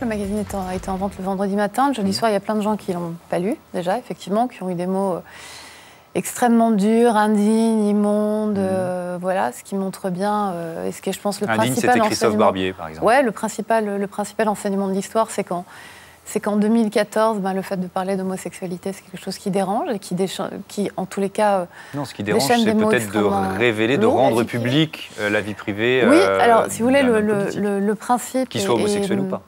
Le magazine a été en vente le vendredi matin. Le jeudi soir, il y a plein de gens qui ne l'ont pas lu, déjà, effectivement, qui ont eu des mots extrêmement durs, indignes, immondes, voilà, ce qui montre bien, et ce qui est, je pense, le indigne, principal c'était Christophe Barbier, par exemple. Ouais, le principal enseignement de l'histoire, c'est qu'en 2014, le fait de parler d'homosexualité, c'est quelque chose qui dérange et qui en tous les cas, non, ce qui dérange, c'est peut-être de révéler, de rendre public la vie privée. Oui, alors, si vous voulez, le principe... Qu'il soit homosexuel ou pas.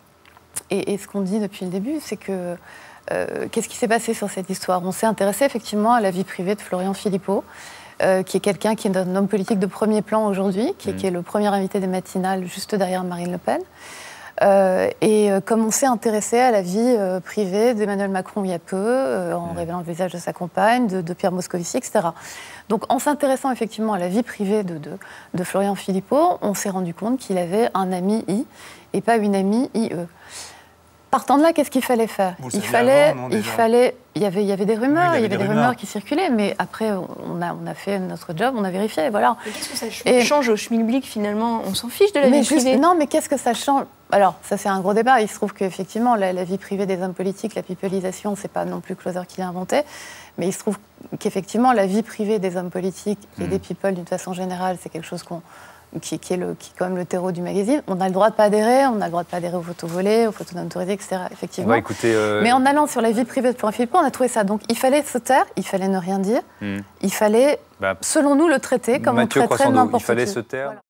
Et ce qu'on dit depuis le début, c'est que... qu'est-ce qui s'est passé sur cette histoire? On s'est intéressé effectivement à la vie privée de Florian Philippot, qui est quelqu'un qui est un homme politique de premier plan aujourd'hui, qui est le premier invité des matinales juste derrière Marine Le Pen. Et comme on s'est intéressé à la vie privée d'Emmanuel Macron il y a peu, en révélant le visage de sa compagne, de Pierre Moscovici, etc. Donc en s'intéressant effectivement à la vie privée de Florian Philippot, on s'est rendu compte qu'il avait un ami I et pas une amie IE. Partant de là, qu'est-ce qu'il fallait faire? Il y avait des rumeurs, il y avait des rumeurs qui circulaient, mais après, on a fait notre job, on a vérifié, voilà. Mais qu'est-ce que ça change au schmilblick, finalement? On s'en fiche de la vie privée. Non, mais qu'est-ce que ça change? Alors, ça, c'est un gros débat. Il se trouve qu'effectivement, la vie privée des hommes politiques, la pipelisation, c'est pas non plus Closer qui l'a inventé, mais il se trouve qu'effectivement, la vie privée des hommes politiques et des people, d'une façon générale, c'est quelque chose qui est quand même le terreau du magazine. On a le droit de pas adhérer, on a le droit de pas adhérer aux photos volées, aux photos non autorisées, etc. Effectivement. Bah, écoutez, mais en allant sur la vie privée de Florian Philippot, on a trouvé ça. Donc il fallait se taire, il fallait ne rien dire, il fallait, selon nous, le traiter comme on traiterait n'importe qui. Il fallait se taire. Voilà.